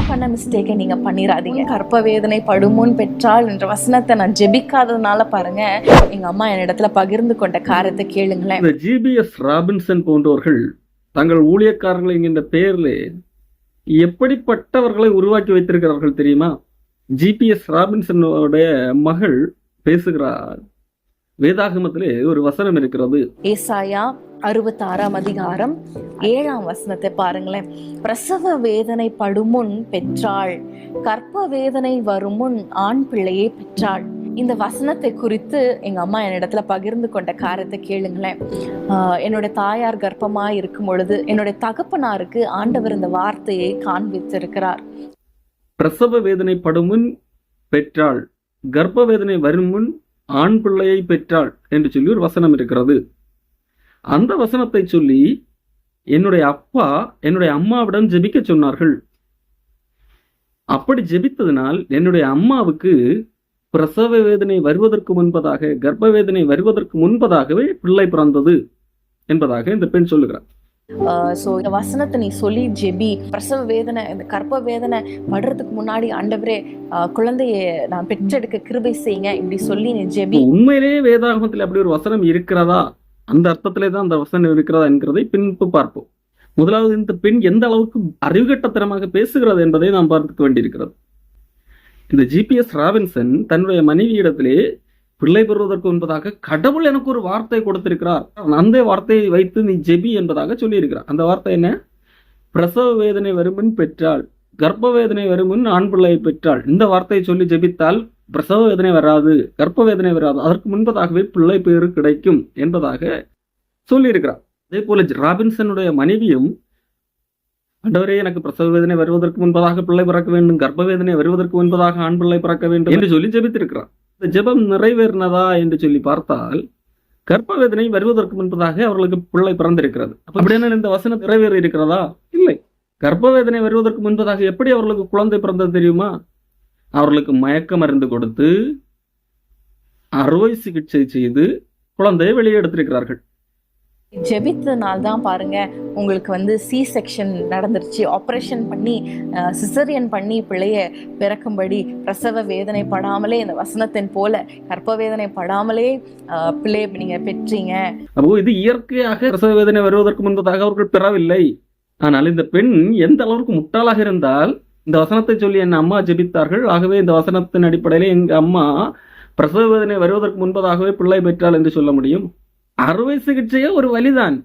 நான் பண்ண மிஸ்டேக்கை நீங்க பண்ணிடாதீங்க. கர்ப்ப வேதனை படுமுன் பெற்றாள் என்ற வசனத்தை நான் ஜெபிக்காததுனால பாருங்க, எங்க அம்மா என்னிடத்துல பகிர்ந்து கொண்ட காரியத்தை கேளுங்களேன். இந்த ஜிபிஎஸ் ராபின்சன் போன்றவர்கள் தங்கள் ஊழியக்காரர்கள் என்கின்ற பெயர்ல எப்படிப்பட்டவர்களை உருவாக்கி வைத்திருக்கிறார்கள் தெரியுமா? ஜிபிஎஸ் ராபின்சனுடைய மகள் பேசுகிறார். வேதாகமத்திலே ஒரு வசனம் இருக்கிறது. ஏசாயா 66 அதிகாரம் 7 வசனத்தை பாருங்களேன். பிரசவ வேதனை படுமுன் பெற்றாள், கர்ப்ப வேதனை வருமுன் ஆண் பிள்ளையை பெற்றாள். இந்த வசனத்தை குறித்து எங்க அம்மா என்னிடத்துல பகிர்ந்து கொண்ட காரியத்தை கேளுங்களேன். என்னோட தாயார் கர்ப்பமா இருக்கும் பொழுது என்னுடைய தகப்பனாருக்கு ஆண்டவர் இந்த வார்த்தையை காண்பித்திருக்கிறார். பிரசவ வேதனை படுமுன் பெற்றாள், கர்ப்ப வேதனை வரும் முன் ஆண் பிள்ளையை பெற்றாள் என்று சொல்லி ஒரு வசனம் இருக்கிறது. அந்த வசனத்தை சொல்லி என்னுடைய அப்பா என்னுடைய அம்மாவிடம் ஜெபிக்க சொன்னார்கள். அப்படி ஜெபித்ததினால் என்னுடைய அம்மாவுக்கு பிரசவ வேதனை வருவதற்கு முன்பதாக, கர்ப்ப வேதனை வருவதற்கு முன்பதாகவே பிள்ளை பிறந்தது என்பதாக இந்த பெண் சொல்லுகிறார். இந்த வசனத்தை நீ சொல்லி ஜெபி, பிரசவ வேதனை இந்த கர்ப்ப வேதனை படுறதுக்கு முன்னாடி ஆண்டவரே குழந்தைய நான் பெற்றெடுக்க கிருபை செய்யுங்க, இப்படி சொல்லி நீ ஜெபி. உண்மையிலேயே வேதாகமத்தில் அப்படி ஒரு வசனம் இருக்கிறதா, அந்த அர்த்தத்திலே தான் அந்த வசனம் இருக்கிறதா என்கிறதை பின்பு பார்ப்போம். முதலாவது, இந்த பெண் எந்த அளவுக்கு அறிவுகட்டத்தனமாக பேசுகிறது என்பதை நாம் பார்க்க வேண்டியிருக்கிறது. இந்த ஜிபிஎஸ் ராபின்சன் தன்னுடைய மனைவியிடத்திலே பிள்ளை பெறுவதற்கு முன்பதாக கடவுள் எனக்கு ஒரு வார்த்தை கொடுத்திருக்கிறார், அந்த வார்த்தையை வைத்து நீ ஜெபி என்பதாக சொல்லியிருக்கிறார். அந்த வார்த்தை என்ன? பிரசவ வேதனை வருமுன் பெற்றாள், கர்ப்ப வேதனை வருமுன் ஆண் பிள்ளையை பெற்றாள். இந்த வார்த்தையை சொல்லி ஜெபித்தால் பிரசவ வேதனை வராது, கர்ப்ப வேதனை வராது, அதற்கு முன்பதாகவே பிள்ளை பேறு கிடைக்கும் என்பதாக சொல்லியிருக்கிறார். அதே போல ராபின்சனுடைய மனைவியும், ஆண்டவரே எனக்கு பிரசவ வேதனை வருவதற்கு முன்பதாக பிள்ளை பிறக்க வேண்டும், கர்ப்ப வேதனை வருவதற்கு முன்பதாக ஆண் பிள்ளை பிறக்க வேண்டும் என்று சொல்லி ஜெபித்திருக்கிறார். இந்த ஜெபம் நிறைவேறினதா என்று சொல்லி பார்த்தால் கர்ப்ப வேதனை வருவதற்கு முன்பதாக அவர்களுக்கு பிள்ளை பிறந்திருக்கிறது. அப்படின்னா இந்த வசனம் நிறைவேறி இருக்கிறதா? இல்லை. கர்ப்ப வேதனை வருவதற்கு முன்பதாக எப்படி அவர்களுக்கு குழந்தை பிறந்தது தெரியுமா? அவர்களுக்கு மயக்க மருந்து கொடுத்து அறுவை சிகிச்சை செய்து குழந்தையை வெளியே எடுத்திருக்கிறார்கள். ஜெபித்ததுனால தான் பாருங்க உங்களுக்கு சி செக்ஷன் நடந்துருச்சு. ஆப்ரேஷன் பண்ணி சிசரியன் பண்ணி பிள்ளைய பிறக்கும்படி பிரசவ வேதனை படாமலே இந்த வசனத்தின் போல கர்ப்ப வேதனை படாமலே பிள்ளைய நீங்க பெற்றீங்க. அப்போ இது இயற்கையாக பிரசவ வேதனை வருவதற்கு முன்பதாக அவர்கள் பெறவில்லை. ஆனால் இந்த பெண் எந்த அளவுக்கு முட்டாளாக இருந்தால் இந்த வசனத்தை சொல்லி என் அம்மா ஜெபித்தார்கள், ஆகவே இந்த வசனத்தின் அடிப்படையில எங்க அம்மா பிரசவ வேதனை வருவதற்கு முன்பதாகவே பிள்ளை பெற்றாள் என்று சொல்ல முடியும்? அறுவை சிகிச்சையே ஒரு வலிதான்.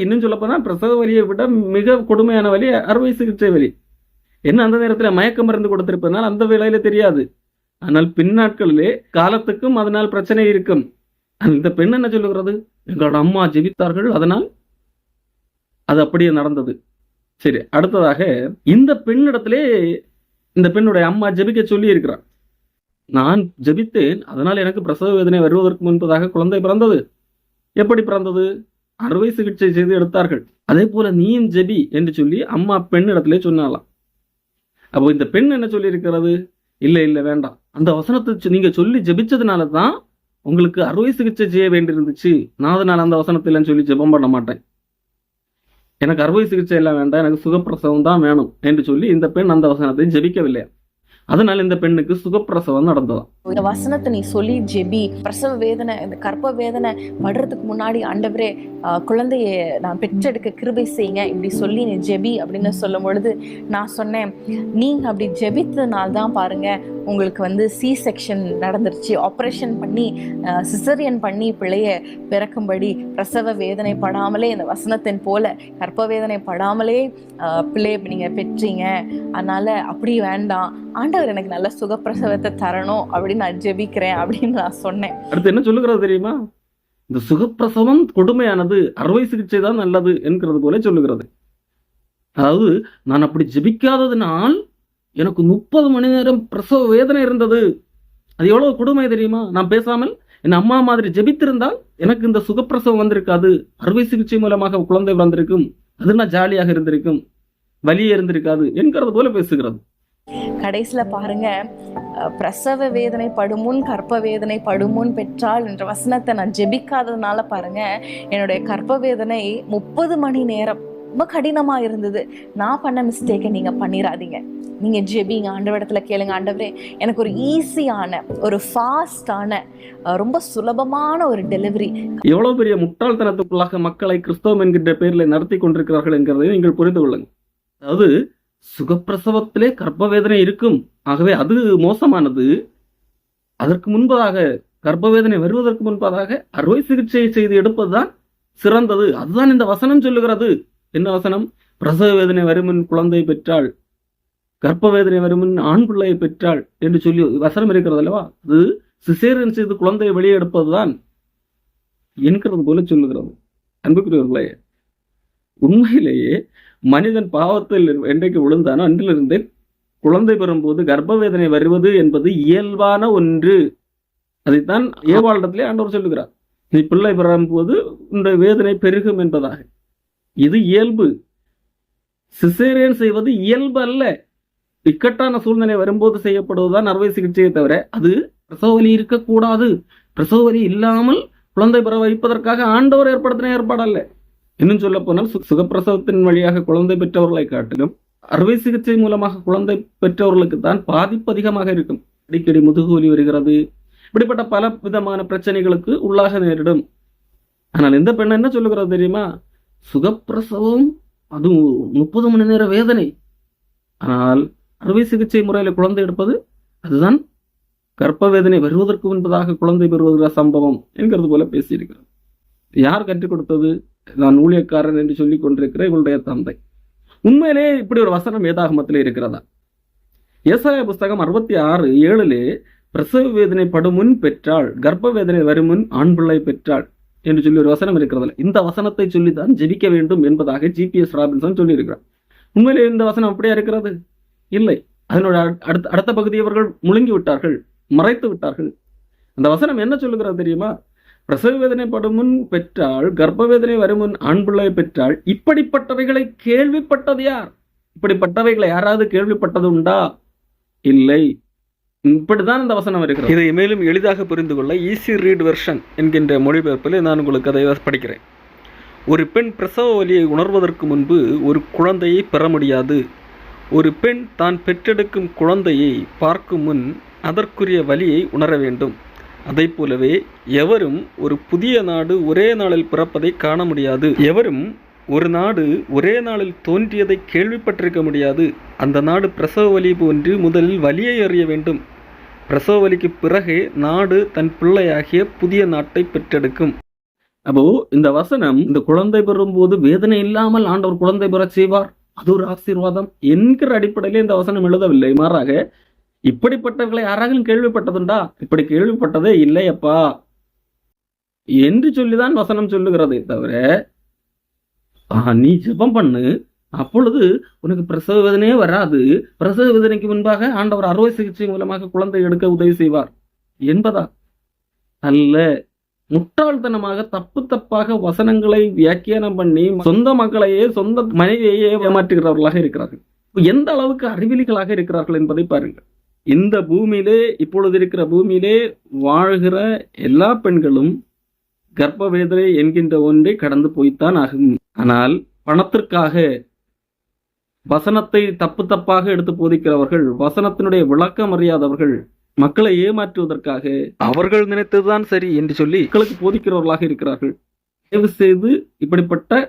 இன்னும் சொல்ல போனா பிரசவ வலியை விட மிக கொடுமையான வலி அறுவை சிகிச்சை வலி. என்ன அந்த நேரத்தில் மயக்க மருந்து கொடுத்திருப்பதனால் அந்த வேலையில தெரியாது. ஆனால் பின்னாட்களிலே காலத்துக்கும் அதனால் பிரச்சனை இருக்கும். இந்த பெண் என்ன சொல்லுகிறது? எங்களோட அம்மா ஜெபித்தார்கள், அதனால் அது அப்படியே நடந்தது. சரி, அடுத்ததாக இந்த பெண்ணிடத்திலே இந்த பெண்ணுடைய அம்மா ஜெபிக்க சொல்லி இருக்கிறார். நான் ஜெபித்தேன், அதனால் எனக்கு பிரசவ வேதனை வருவதற்கு முன்பதாக குழந்தை பிறந்தது. எப்படி பிறந்தது? அறுவை சிகிச்சை செய்து எடுத்தார்கள். அதே போல நீயும் ஜெபி என்று சொல்லி அம்மா பெண்ணிடத்திலே சொன்னாலாம். அப்போ இந்த பெண் என்ன சொல்லி இருக்கிறது? இல்லை இல்லை வேண்டாம், அந்த வசனத்தை நீங்க சொல்லி ஜெபிச்சதுனால தான் உங்களுக்கு அறுவை சிகிச்சை செய்ய வேண்டியிருந்துச்சு, நான் அதனால் அந்த வசனத்தில் சொல்லி ஜெபம் பண்ண மாட்டேன், எனக்கு அறுவை சிகிச்சை எல்லாம் வேண்டாம், எனக்கு சுகப்பிரசவம் தான் வேணும் என்று சொல்லி இந்த பெண் அந்த வசனத்தை ஜெபிக்கவில்லை. அதனால இந்த பெண்ணுக்கு சுகப்பிரசவம் நடந்ததாம். இந்த வசனத்தை நீ சொல்லி ஜெபி, பிரசவ வேதனை இந்த கர்ப்ப வேதனை படுறதுக்கு முன்னாடி ஆண்டவரே குழந்தைய நான் பெற்றெடுக்க கிருபை செய்யுங்க, இப்படி சொல்லி நீ ஜெபி அப்படின்னு சொல்லும் பொழுது நான் சொன்னேன், நீங்க அப்படி ஜெபித்ததுனால தான் பாருங்க உங்களுக்கு சி செக்ஷன் நடந்துருச்சு. ஆப்ரேஷன் பண்ணி சிசரியன் பண்ணி பிள்ளைய பிறக்கும்படி பிரசவ வேதனை படாமலே இந்த வசனத்தின் போல கர்ப்ப வேதனை படாமலே பிள்ளைய நீங்க பெற்றீங்க, அதனால அப்படி வேண்டாம், ஆண்டவர் எனக்கு நல்ல சுகப்பிரசவத்தை தரணும் அப்படின்னு நான் ஜெபிக்கிறேன் அப்படின்னு நான் சொன்னேன். அடுத்து என்ன சொல்லுகிறது தெரியுமா? இந்த சுகப்பிரசவம் கொடுமையானது, அறுவை சிகிச்சை தான் நல்லது என்கிறது போல சொல்லுகிறது. அதாவது நான் அப்படி ஜெபிக்காததுனால் எனக்கு 30 மணி நேரம் பிரசவ வேதனை இருந்தது. அது எவ்வளவு கொடுமை தெரியுமா? நான் பேசாமல் என் அம்மா மாதிரி ஜெபித்திருந்தால் எனக்கு இந்த சுகப்பிரசவம் வந்திருக்காது, அறுவை சிகிச்சை மூலமாக குழந்தை வந்திருக்கும், அது நான் ஜாலியாக இருந்திருக்கும், வலியே இருந்திருக்காது என்கிறது போல பேசுகிறது. கடைசியில பாருங்க, பிரசவ வேதனை படுமுன் கர்ப்ப வேதனை படுமுன் பெற்றாள் என்ற வசனத்தை நான் ஜெபிக்காததுனால பாருங்க என்னுடைய கர்ப்ப வேதனை 30 மணி நேரம் ரொம்ப கடினமா இருந்தது. நான் பண்ண மிஸ்டேக்கை நீங்க பண்ணிடாதீங்க. நீங்க ஜெபிங்க, ஆண்டவரிடத்துல கேளுங்க, ஆண்டவரே எனக்கு ஒரு ஈஸியான, ஒரு ஃபாஸ்டான, ரொம்ப சுலபமான ஒரு டெலிவரி. எவ்வளவு பெரிய முட்டாள்தனத்துக்குள்ளாக மக்களை கிறிஸ்தவம் என்கின்ற பெயரில் நடத்தி கொண்டிருக்கிறார்கள் என்கிறதை நீங்கள் புரிந்து கொள்ளுங்கள். அதாவது சுகப்பிரசவத்திலே கர்ப்பவேதனை இருக்கும், ஆகவே அது மோசமானது. அதற்கு முன்பதாக, கர்ப்பவேதனை வருவதற்கு முன்பதாக அறுவை சிகிச்சை செய்து எடுப்பதுதான் சிறந்தது. அதுதான் இந்த வசனம் சொல்லுகிறது. என்ன வசனம்? பிரசவ வேதனை வருமுன் குழந்தை பெற்றாள், கர்ப்ப வேதனை வருமுன் ஆண் பிள்ளையை பெற்றாள் என்று சொல்லி வசனம் இருக்கிறது அல்லவா? அது சிசேரியன் செய்து குழந்தையை வெளியே எடுப்பதுதான் என்கிறது போல சொல்லுகிறது. அன்புக்குரியவர்களே, உண்மையிலேயே மனிதன் பாவத்தில் என்றைக்கு விழுந்தானோ அன்றிலிருந்தே குழந்தை பெறும்போது கர்ப்ப வேதனை வருவது என்பது இயல்பான ஒன்று. அதைத்தான் ஏவாளிடத்திலே ஆண்டவர் சொல்லுகிறார். நீ பிள்ளை பெறும்போது இந்த வேதனை பெருகும் என்பதாக. இது இயல்பு. சிசேரியன் செய்வது இயல்பு அல்ல. இக்கட்டான சூழ்நிலை வரும்போது செய்யப்படுவதுதான் அறுவை சிகிச்சையை தவிர அது பிரசவ வலி இருக்கக்கூடாது. பிரசவ வலி இல்லாமல் குழந்தை பெற வைப்பதற்காக ஆண்டவர் ஏற்படுத்தின ஏற்பாடு அல்ல. இன்னும் சொல்ல போனால் சுகப்பிரசவத்தின் வழியாக குழந்தை பெற்றவர்களை காட்டிலும் அறுவை சிகிச்சை மூலமாக குழந்தை பெற்றவர்களுக்கு தான் பாதிப்பு அதிகமாக இருக்கும். அடிக்கடி முதுகுவலி வருகிறது, இப்படிப்பட்ட பல விதமான பிரச்சனைகளுக்கு உள்ளாக நேரிடும். ஆனால் இந்த பெண் என்ன சொல்லுகிறது தெரியுமா? சுகப்பிரசவம் அது 30 மணி நேர வேதனை, ஆனால் அறுவை சிகிச்சை முறையில் குழந்தை எடுப்பது அதுதான் கர்ப்ப வேதனை வருவதற்கு முன்பதாக குழந்தை பெறுவதற்கான சம்பவம் என்கிறது போல பேசியிருக்கிறது. யார் கற்றுக் கொடுத்தது? நான் ஊழியக்காரன் என்று சொல்லிக் கொண்டிருக்கிற இவளுடைய தந்தை. உண்மையிலே இப்படி ஒரு வசனம் வேதாகமத்திலே இருக்கிறதா? ஏசாயா புஸ்தகம் 66:7 பிரசவ வேதனை படுமுன் பெற்றாள், கர்ப்ப வேதனை வருமுன் ஆண் பிள்ளை பெற்றாள் என்று சொல்லி ஒரு வசனம் இருக்கிறது. இந்த வசனத்தை சொல்லித்தான் ஜெபிக்க வேண்டும் என்பதாக ஜிபிஎஸ் ராபின்சன் சொல்லியிருக்கிறார். உண்மையிலே இந்த வசனம் அப்படியா இருக்கிறது? இல்லை. அதனோட அடுத்த பகுதியை அவர்கள் முழுங்கி விட்டார்கள், மறைத்து விட்டார்கள். அந்த வசனம் என்ன சொல்லுகிறது தெரியுமா? பிரசவ வேதனை படுமுன் பெற்றாள், கர்ப்ப வேதனை வருமுன் ஆண் பிள்ளை பெற்றாள். இப்படிப்பட்டவைகளை கேள்விப்பட்டது யார்? இப்படிப்பட்டவைகளை யாராவது கேள்விப்பட்டது உண்டா? இல்லை. இப்படிதான் இந்த வசனம் இருக்கிறது. இதை மேலும் எளிதாக புரிந்து கொள்ள ஈஸி ரீட் வெர்ஷன் என்கின்ற மொழிபெயர்ப்பில் நான் உங்களுக்கு அதை படிக்கிறேன். ஒரு பெண் பிரசவ வலியை உணர்வதற்கு முன்பு ஒரு குழந்தையை பெற முடியாது. ஒரு பெண் தான் பெற்றெடுக்கும் குழந்தையை பார்க்கும் முன் அதற்குரிய வலியை உணர வேண்டும். அதை போலவே எவரும் ஒரு புதிய நாடு ஒரே நாளில் பிறப்பதை காண முடியாது. எவரும் ஒரு நாடு ஒரே நாளில் தோன்றியதை கேள்விப்பட்டிருக்க முடியாது. அந்த நாடு பிரசவ வலி போன்று முதலில் வலியை அறிய வேண்டும். பிரசவ வலிக்கு பிறகு நாடு தன் பிள்ளையாகிய புதிய நாட்டை பெற்றெடுக்கும். அப்போ இந்த வசனம், இந்த குழந்தை பெறும்போது வேதனை இல்லாமல் ஆண்டவர் குழந்தை பெற செய்வார், அது ஒரு ஆசீர்வாதம் என்கிற அடிப்படையிலே இந்த வசனம் எழுதவில்லை. மாறாக இப்படிப்பட்டவர்களை யாராலும் கேள்விப்பட்டதுண்டா? இப்படி கேள்விப்பட்டதே இல்லையப்பா என்று சொல்லிதான் வசனம் சொல்லுகிறதே தவிர, நீ ஜெபம் பண்ணு, அப்பொழுது உனக்கு பிரசவ வேதனையே வராது, பிரசவ வேதனைக்கு முன்பாக ஆண்டவர் அறுவை சிகிச்சை மூலமாக குழந்தை எடுக்க உதவி செய்வார் என்பதா? அல்ல. முட்டாள்தனமாக தப்பாக வசனங்களை வியாக்கியானம் பண்ணி சொந்த மக்களையே, சொந்த மனைவியையே ஏமாற்றுகிறவர்களாக இருக்கிறார்கள். எந்த அளவுக்கு அறிவிலிகளாக இருக்கிறார்கள் என்பதை பாருங்கள். இந்த பூமியிலே, இப்பொழுது இருக்கிற பூமியிலே வாழ்கிற எல்லா பெண்களும் கர்ப்ப வேதனை என்கின்ற ஒன்றை கடந்து போய்த்தான் ஆகும். ஆனால் பணத்திற்காக வசனத்தை தப்பாக எடுத்து போதிக்கிறவர்கள், வசனத்தினுடைய விளக்கம் அறியாதவர்கள், மக்களை ஏமாற்றுவதற்காக அவர்கள் நினைத்ததுதான் சரி என்று சொல்லி மக்களுக்கு போதிக்கிறவர்களாக இருக்கிறார்கள். தயவு செய்து இப்படிப்பட்ட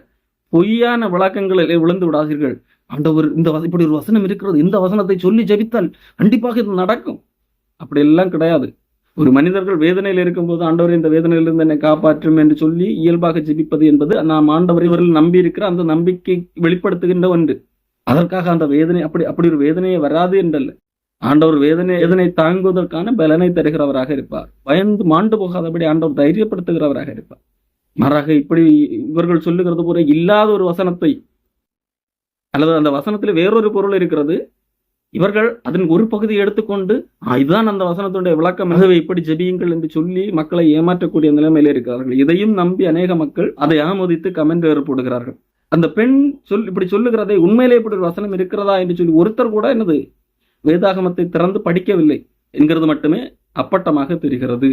பொய்யான விளக்கங்களிலே விழுந்து விடாதீர்கள். ஆண்டவர் இப்படி ஒரு வசனம் இருக்கிறது, இந்த வசனத்தை சொல்லி ஜெபித்தால் கண்டிப்பாக இது நடக்கும். அப்படி எல்லாம் கிடையாது. ஒரு மனிதர்கள் வேதனையில் இருக்கும்போது ஆண்டவர் இந்த வேதனையிலிருந்து என்னை காப்பாற்றும் என்று சொல்லி இயல்பாக ஜெபிப்பது என்பது நாம் ஆண்டவர் இவர்கள் நம்பி இருக்கிற அந்த நம்பிக்கை வெளிப்படுத்துகின்ற ஒன்று. அதற்காக அந்த வேதனை அப்படி ஒரு வேதனையே வராது என்றல்ல. ஆண்டவர் வேதனை தாங்குவதற்கான பலனை தருகிறவராக இருப்பார். பயந்து மாண்டு போகாதபடி ஆண்டவர் தைரியப்படுத்துகிறவராக இருப்பார். மாறாக இப்படி இவர்கள் சொல்லுகிறது போல இல்லாத ஒரு வசனத்தை, அல்லது அந்த வசனத்தில் வேறொரு பொருள் இருக்கிறது, இவர்கள் அதன் ஒரு பகுதியை எடுத்துக்கொண்டு இதுதான் அந்த வசனத்துடைய விளக்கம், இப்படி ஜெபியுங்கள் என்று சொல்லி மக்களை ஏமாற்றக்கூடிய நிலைமையில இருக்கிறார்கள். இதையும் நம்பி அநேக மக்கள் அதை ஆமோதித்து கமெண்ட் வேறு போடுகிறார்கள். அந்த பெண் இப்படி சொல்லுகிறதை உண்மையிலே இப்படி ஒரு வசனம் இருக்கிறதா என்று சொல்லி ஒருத்தர் கூட என்னது வேதாகமத்தை திறந்து படிக்கவில்லை என்கிறது மட்டுமே அப்பட்டமாக தெரிகிறது.